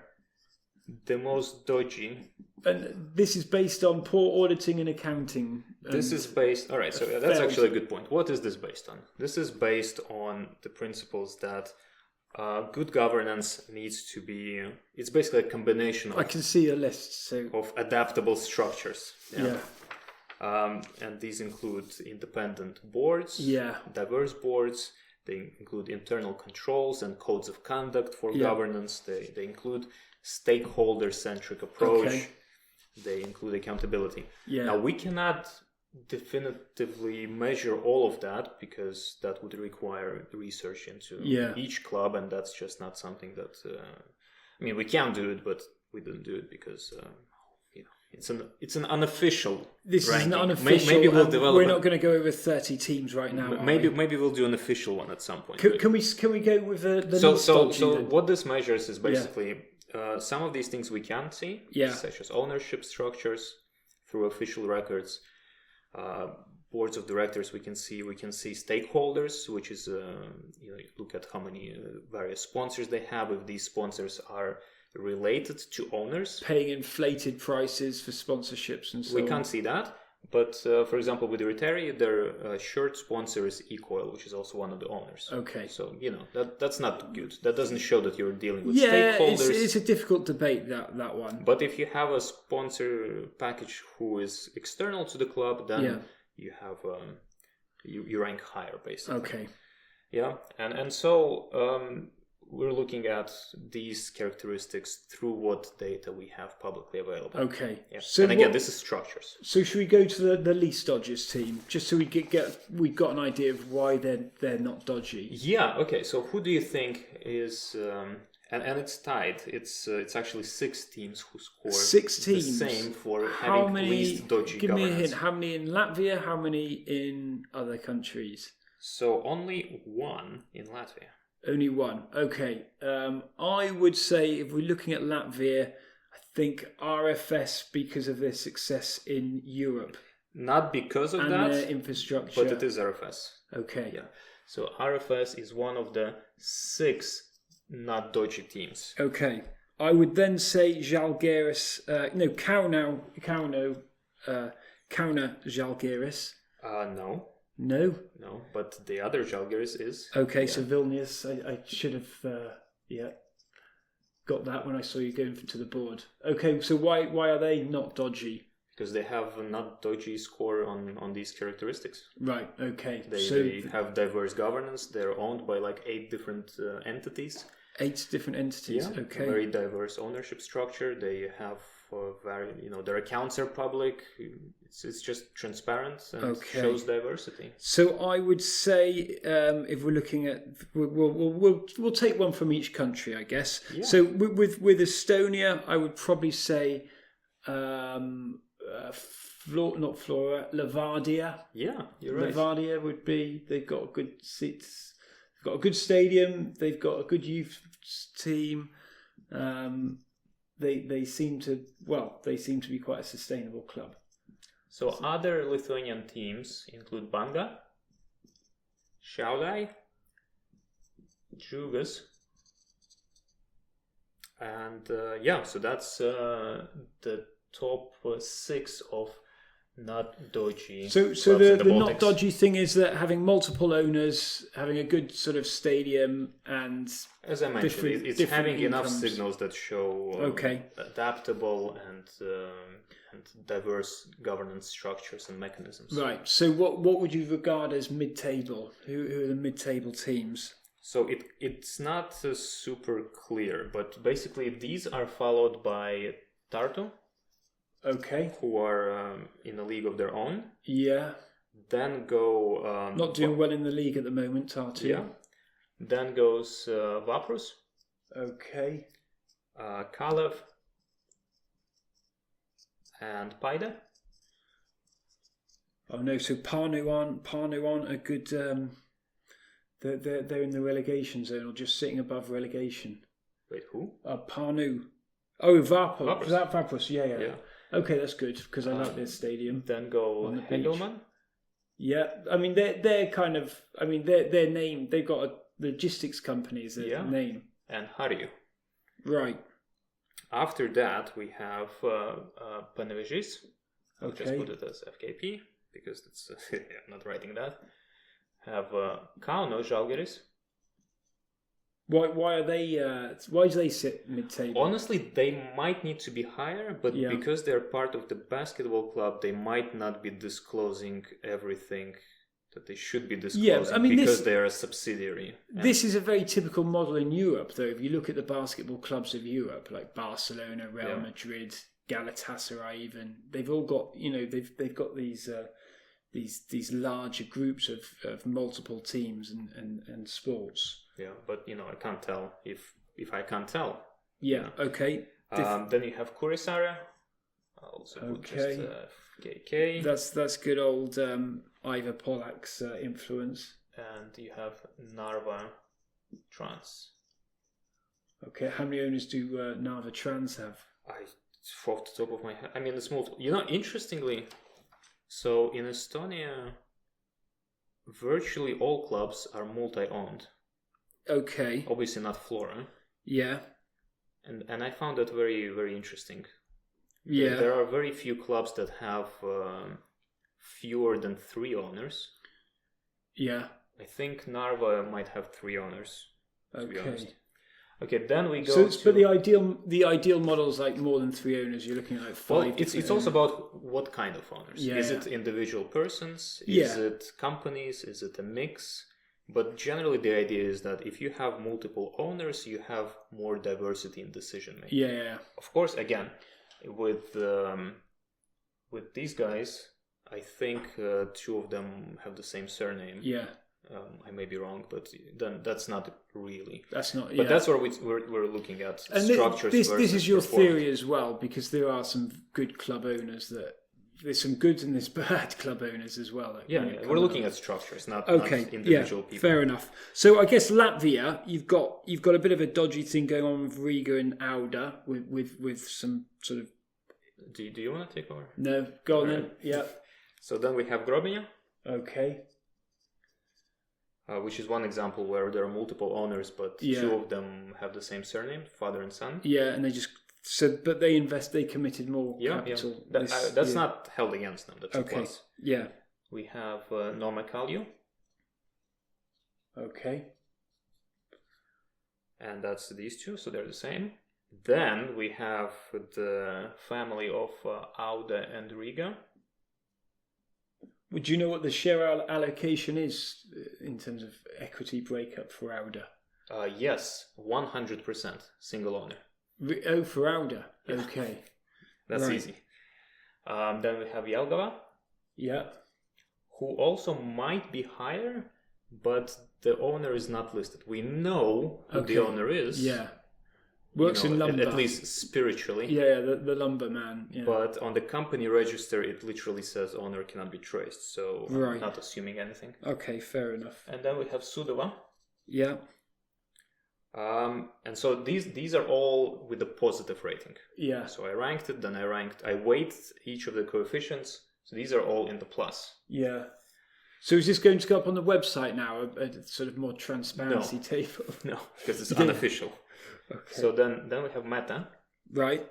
the most dodgy. And this is based on poor auditing and accounting. This is based... Alright, so that's actually a good point. What is this based on? This is based on the principles that good governance needs to be... It's basically a combination of... I can see a list. Of adaptable structures. Yeah. And these include independent boards, diverse boards. They include internal controls and codes of conduct for governance. They include stakeholder-centric approach. Okay. They include accountability. Yeah. Now, we cannot definitively measure all of that because that would require research into each club, and that's just not something that... we can do it, but we didn't do it because... It's an unofficial. This ranking. Is an unofficial. Maybe we'll develop. We're not going to go over 30 teams right now. Maybe we'll do an official one at some point. Can we go with the least dodgy? So what this measures is basically some of these things we can see, Yeah. such as ownership structures through official records, boards of directors. We can see stakeholders, which is you look at how many various sponsors they have. If these sponsors are related to owners, Paying inflated prices for sponsorships and so we on. can't see that. But for example, with the Riteriai, their shirt sponsor is Ecoil, which is also one of the owners. Okay. So that's not good. That doesn't show that you're dealing with Yeah, stakeholders. it's a difficult debate, that one. But if you have a sponsor package who is external to the club, then you have you rank higher, basically. Okay. Yeah, and so we're looking at these characteristics through what data we have publicly available. Okay. Yeah. So and again, this is structures. So should we go to the least dodgiest team, just so we've got an idea of why they're not dodgy? Yeah. Okay. So who do you think is? And it's tied. It's actually 6 teams who score 6 teams. The same for How having many? least dodgy Give me a governance. hint. How many in Latvia? How many in other countries? So only 1 in Latvia. Only 1. Okay. I would say if we're looking at Latvia, I think RFS because of their success in Europe Not because of and that, their infrastructure. but it is RFS. Okay. Yeah. So RFS is one of the 6 not dodgy teams. Okay. I would then say Žalgiris. Kauna Žalgiris. No. No. No. But the other Žalgiris is. Okay, so Vilnius. I should have got that when I saw you going to the board. Okay, so why are they not dodgy? Because they have a not dodgy score on these characteristics. Right. Okay. They have diverse governance. They're owned by like 8 different entities. 8 different entities. Yeah, Okay. very diverse ownership structure. They have their accounts are public. It's just transparent and shows diversity. So I would say if we're looking at we'll take one from each country, I guess. Yeah. So with Estonia, I would probably say not Flora, Levadia. Yeah, you're right. Levadia would be. They've got good seats. They've got a good stadium. They've got a good youth team. They seem to be quite a sustainable club. So other Lithuanian teams include Banga, Šiauliai, Džiugas, and so that's the top 6 of not dodgy. So clubs the in the not Baltics. dodgy thing is that having multiple owners, having a good sort of stadium, and As I mentioned, it's different having enough incomes. signals that show adaptable and diverse governance structures and mechanisms. right. So what would you regard as mid-table? Who are the mid-table teams? So it's not super clear, but basically these are followed by Tartu, Okay. who are in a league of their own. Yeah. Then go Not doing well in the league at the moment, Tartu. Yeah. Then goes Vaprus, Okay. Kalev, and Paide. Oh no, so Parnu aren't a good. They're in the relegation zone or just sitting above relegation. Wait, who? Parnu. Oh, Vapor. Vaprus. Was that Vapros? Yeah. Yeah. Okay, that's good because I like their stadium. Then go On the beach. Hendelman. Yeah, I mean they're kind of. I mean their name. They've got a logistics company as their name. And Harju. Right. After that, we have Panevėžys. I'll just Okay. put it as FKP because it's I'm not writing that. Have Kauno Žalgiris. Why are they? Why do they sit mid-table? Honestly, they might need to be higher, but Yeah. because they're part of the basketball club, they might not be disclosing everything that they should be disclosing I mean, because they're a subsidiary. And This is a very typical model in Europe, though. If you look at the basketball clubs of Europe, like Barcelona, Real Madrid, Galatasaray, even they've all got they've got these larger groups of multiple teams and sports. yeah, but I can't tell if I can't tell. Yeah. Okay. Then you have Kuressaare. I'll also put just KK. That's good old Ivar Polak's influence. And you have Narva Trans. Okay, how many owners do Narva Trans have? Off the top of my head, I mean, it's multiple. Interestingly, so in Estonia, virtually all clubs are multi-owned. Okay. Obviously not Flora. Yeah. And I found that very, very interesting. Yeah. There are very few clubs that have fewer than 3 owners. Yeah. I think Narva might have 3 owners. To be honest. Okay, then we go. But the ideal model is like more than 3 owners. You're looking at like 5. Well, it's also about what kind of owners. Yeah. Is it individual persons? Is it companies? Is it a mix? But generally, the idea is that if you have multiple owners, you have more diversity in decision making. Yeah. Of course, again, with these guys, I think 2 of them have the same surname. Yeah. I may be wrong, but then that's not really. That's not. But that's where we're looking at and structures. This is your theory as well, because there are some good club owners that. There's some good and there's bad club owners as well. We're looking at structures, not individual people. Fair enough. So I guess Latvia, you've got a bit of a dodgy thing going on with Riga and Auda with some sort of. Do you want to take over? No, go on then. Yeah. So then we have Grobinja. Okay. Which is one example where there are multiple owners, but 2 of them have the same surname, father and son. Yeah, and but they committed more capital. Yeah. That's not held against them. That's okay. a plus. Yeah. We have Nome Kalju. Okay. And that's these 2, so they're the same. Then we have the family of Auda and Riga. Would you know what the share allocation is in terms of equity breakup for Auda? Yes, 100% single owner. Oh, for Auda. Yeah. Okay. That's easy. Then we have Jelgava. Yeah. Who also might be higher, but the owner is not listed. We know who the owner is. Yeah. Works in lumber. At least spiritually. Yeah, the lumber man. Yeah. But on the company register, it literally says owner cannot be traced. So I'm not assuming anything. Okay, fair enough. And then we have Sudova. Yeah. And so these are all with a positive rating. Yeah. So I ranked it, then I weight each of the coefficients. So these are all in the plus. Yeah. So is this going to go up on the website now, a sort of more transparency table? No, because it's unofficial. Okay. So then we have Meta. Right.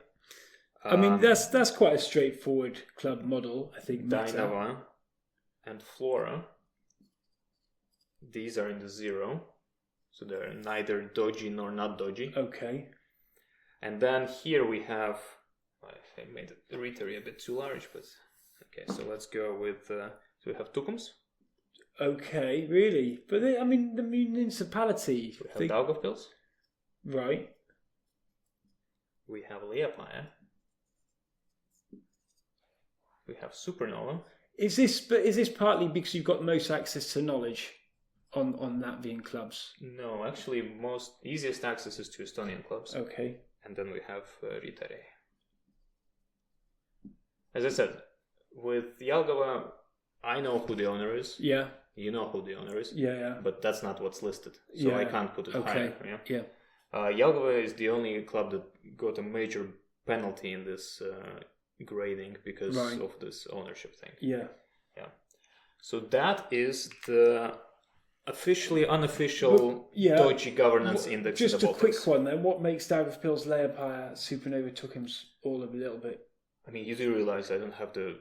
I mean, that's quite a straightforward club model, I think. Dynava and Flora. These are in the 0. So they're neither dodgy nor not dodgy. Okay. And then here we have... I made the Riteriai a bit too large, but... Okay, so let's go with... so we have Tukums. Okay, really? But the municipality... We have Daugavpils. Right. We have Liepāja. We have Supernova. Is this partly because you've got most access to knowledge on Latvian clubs? No, actually, easiest access is to Estonian clubs. Okay. And then we have Riteriai. As I said, with Jelgava, I know who the owner is. Yeah. You know who the owner is. Yeah. But that's not what's listed. So I can't put it higher. Yeah. Jelgava is the only club that got a major penalty in this grading because of this ownership thing. Yeah. So that is the officially unofficial Dodgy Governance Index. Just a quick one then. What makes Daugavpils, Liepāja, Supernova, Tukums all a little bit? I mean, you do realize I don't have the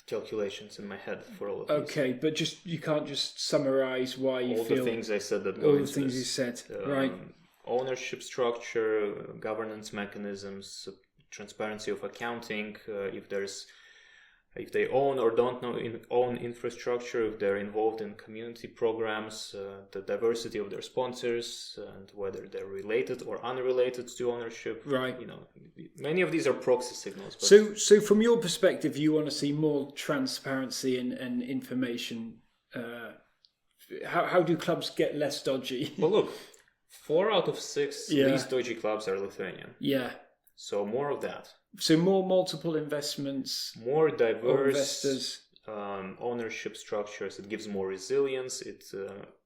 calculations in my head for all of these. Okay, but you can't just summarize why you feel... All the things I said that all the things you said, right. Ownership structure, governance mechanisms, transparency of accounting, if they own or don't own infrastructure, if they're involved in community programs, the diversity of their sponsors, and whether they're related or unrelated to ownership. Right. Many of these are proxy signals. But... So from your perspective, you want to see more transparency and information. How do clubs get less dodgy? Well, look, 4 out of 6 least dodgy clubs are Lithuanian. Yeah. So more of that. So more multiple investments, more diverse investors, ownership structures. It gives more resilience. It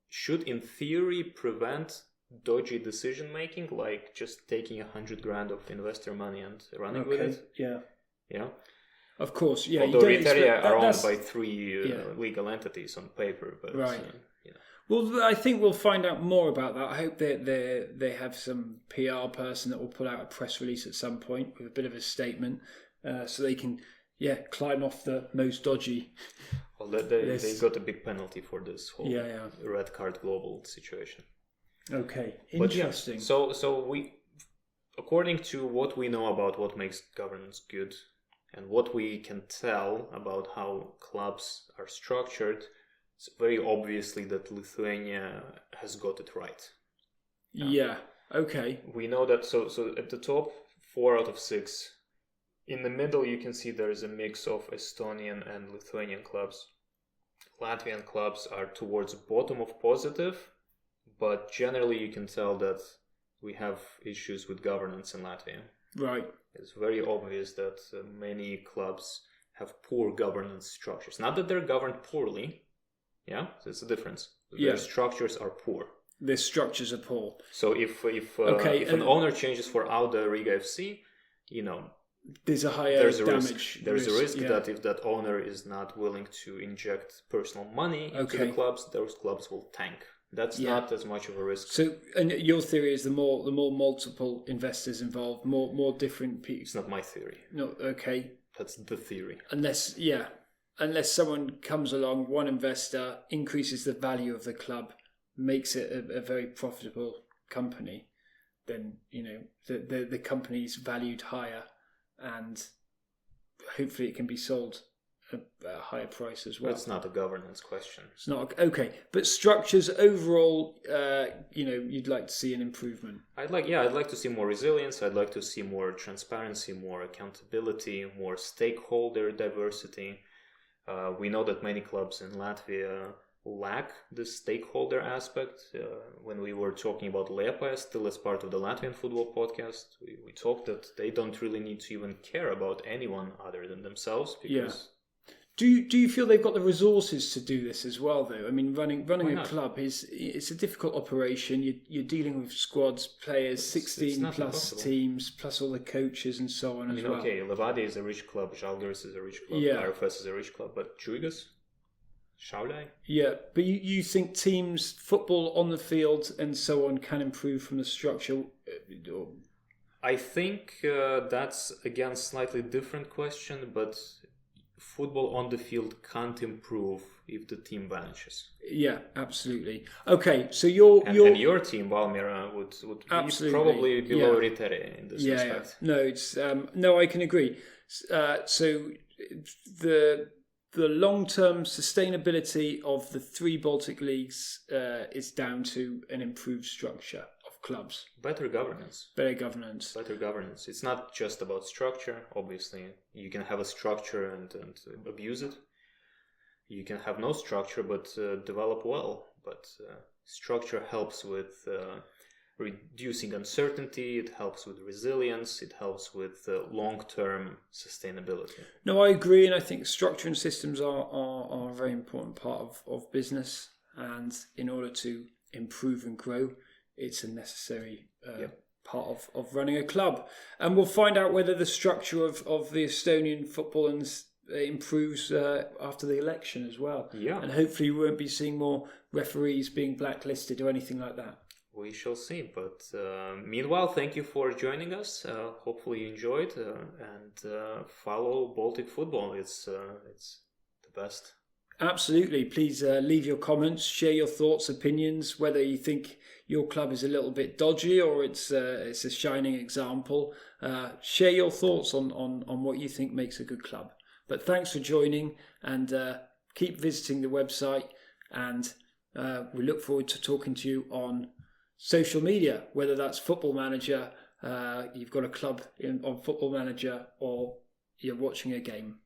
should, in theory, prevent dodgy decision making, like just taking 100 grand of investor money and running with it. Yeah. Of course, yeah. Although Riteriai are owned by 3 legal entities on paper, but right. Well, I think we'll find out more about that. I hope they have some PR person that will put out a press release at some point with a bit of a statement, so they can climb off the most dodgy. Well, they got a big penalty for this whole red card global situation. Okay, interesting. So we, according to what we know about what makes governance good, and what we can tell about how clubs are structured, it's very obviously that Lithuania has got it right. Yeah. Okay. We know that. So at the top, 4 out of 6. In the middle, you can see there is a mix of Estonian and Lithuanian clubs. Latvian clubs are towards the bottom of positive, but generally you can tell that we have issues with governance in Latvia. Right. It's very obvious that many clubs have poor governance structures. Not that they're governed poorly. Yeah, there's a difference. Their structures are poor. Their structures are poor. So if an owner changes for Auda Riga FC, there's a higher damage. There's a risk that if that owner is not willing to inject personal money into the clubs, those clubs will tank. That's not as much of a risk. So, and your theory is the more multiple investors involved, more different people. It's not my theory. No, okay. That's the theory. Unless someone comes along, one investor increases the value of the club, makes it a very profitable company, then the company's valued higher, and hopefully it can be sold at a higher price as well. That's not a governance question. It's not okay, but structures overall, you'd like to see an improvement. I'd like to see more resilience. I'd like to see more transparency, more accountability, more stakeholder diversity. We know that many clubs in Latvia lack the stakeholder aspect. When we were talking about Liepaja, still as part of the Latvian football podcast, we talked that they don't really need to even care about anyone other than themselves. Because Do you feel they've got the resources to do this as well, though? I mean, running a club it's a difficult operation. You're dealing with squads, players, 16 plus teams, plus all the coaches and so on as well. Okay, Levadia is a rich club, Žalgiris is a rich club, RFS is a rich club, but Žalgiris? Šauliai? Yeah, but you think teams, football on the field and so on can improve from the structure? I think that's, again, slightly different question, but football on the field can't improve if the team vanishes. Yeah, absolutely. Okay, so your team, Valmiera, would be probably below Riteriai in this respect. Yeah. No, I can agree. So the long-term sustainability of the 3 Baltic leagues is down to an improved structure of clubs. Better governance. It's not just about structure. Obviously, you can have a structure and abuse it. You can have no structure but develop well. But structure helps with reducing uncertainty, it helps with resilience, it helps with long-term sustainability. No, I agree, and I think structure and systems are a very important part of business, and in order to improve and grow, it's a necessary part of running a club. And we'll find out whether the structure of the Estonian football improves after the election as well. Yeah. And hopefully we won't be seeing more referees being blacklisted or anything like that. We shall see. But meanwhile, thank you for joining us. Hopefully you enjoyed and follow Baltic football. It's the best. Absolutely. Please leave your comments, share your thoughts, opinions, whether you think your club is a little bit dodgy or it's a shining example. Share your thoughts on what you think makes a good club. But thanks for joining, and keep visiting the website, and we look forward to talking to you on social media, whether that's Football Manager, you've got a club on Football Manager, or you're watching a game.